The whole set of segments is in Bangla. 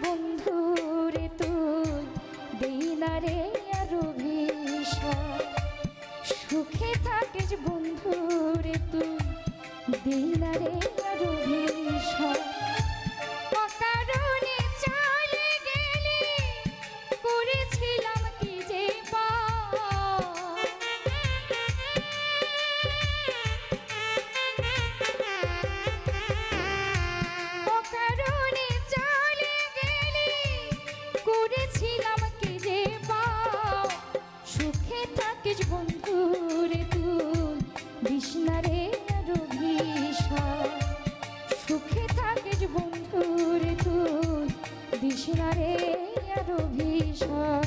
বন্ধু রে তুই দেই না রে আর অভিশাপ সুখে থাকিস বন্ধু রে তুই দেই না রে আর অভিশাপ অকারণে চলে গেলি করেছিলাম কি যে অকারণে চলে গেলি করেছিলাম কি যে সুখে থাকিস বন্ধু রে তুই দিস না রে আর অভিশাপ সুখে থাকিস বন্ধু রে তুই দিস না রে আর অভিশাপ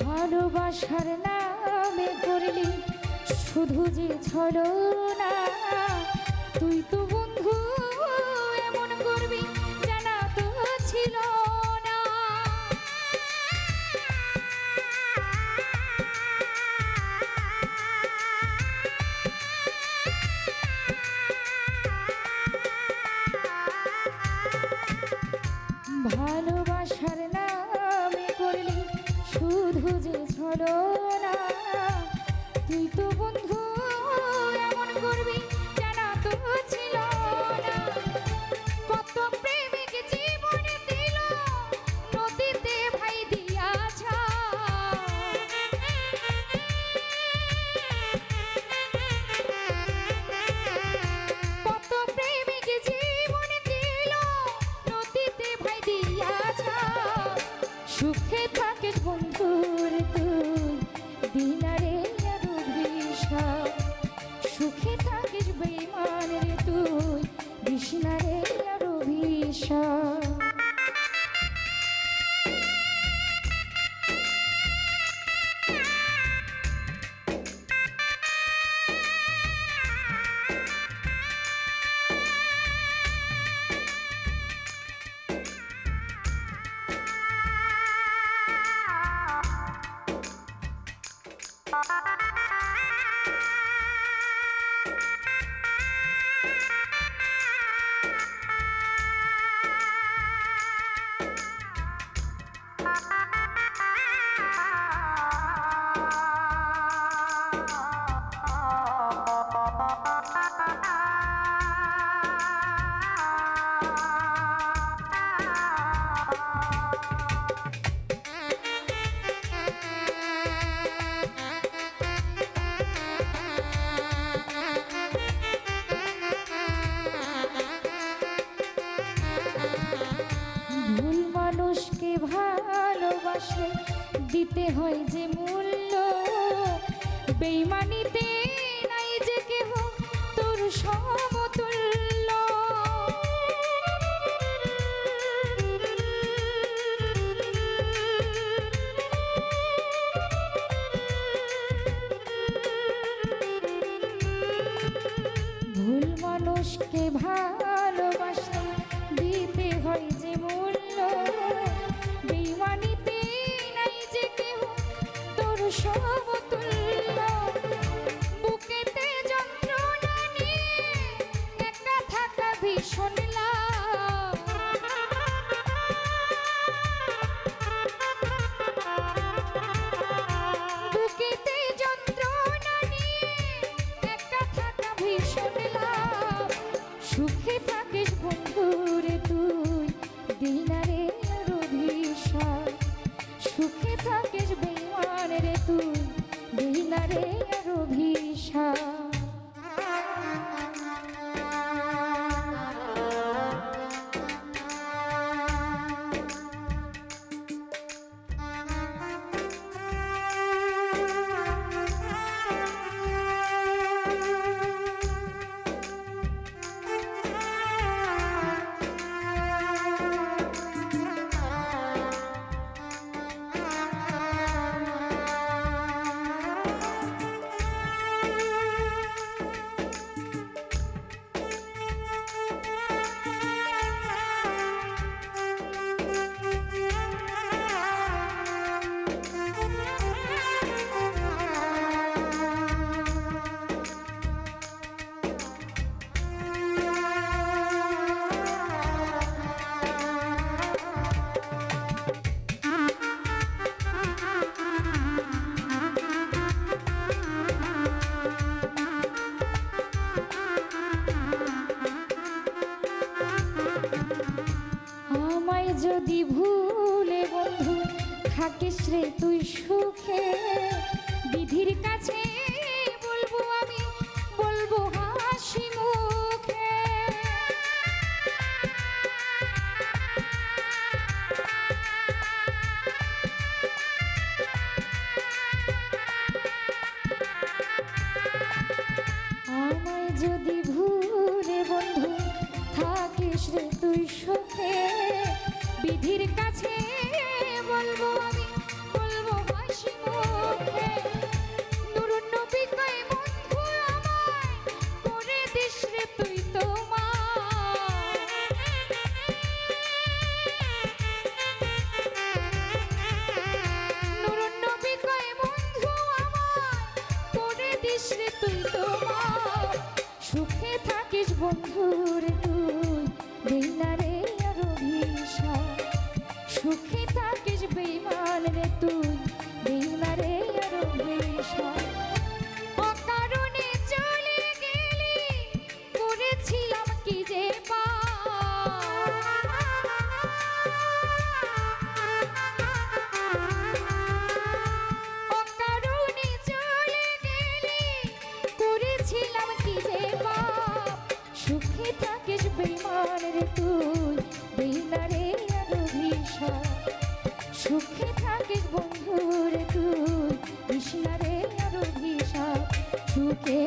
ভালোবাসার নামে করলি শুধু যে ছলনা তুই তো বন্ধু এমন করবি জানা তো ছিল না ভালোবাসার নামে করলি শুধু যে ছলনা তুই তো বন্ধু এমন করবি জানা তো ছিল না কত প্রেমিক জীবনে দিল নদীতে ভাই দিয়াছ কত প্রেমিক জীবনে দিল নদীতে ভাই দিয়াছ সুখে থাকিস বন্ধু রে তুই দিন রে আর অভিশাপ সুখে থাকিস বেঈমান রে তুই দিস না রে আর অভিশাপ মানুষকে ভালোবাসে দিতে হয় যে মূল্য বেঈমানিতে নাই যে কেহ তোর সমতুল্য ভুল মানুষকে ভালোবাসে দিতে হয় যে মূল্য বেঈমানিতে নাই যে কেহ তোর সমতুল্য যদি ভুলে বন্ধু থাকিস রে তুই সুখে, বিধির কাছে বলবো আমি, বলবো হাসি মুখে। আমায় যদি ভুলে বন্ধু থাকিস রে তুই সুখে, বিধির কাছে বলবো আমি, বলবো হাসি মুখে। নুরুন নবী কয় বন্ধু আমায় করে দিস রে তুই তোমার। নুরুন নবী কয় বন্ধু আমায় করে দিস রে তুই তোমার। সুখে থাকিস বন্ধু রে তুই, দেই না রে আর অভিশাপ। সুখে থাকিস বেঈমান রে তুই, দেই না রে আর অভিশাপ। অকারণে চলে গেলি, করেছিলাম কি যে পাপ। অকারণে চলে গেলি, করেছিলাম কি যে পাপ। সুখে থাকিস বেঈমান রে তুই, দেই না রে আর অভিশাপ। সুখে থাকিস বন্ধু রে তুই, দিস না রে আর অভিশাপ। সুখে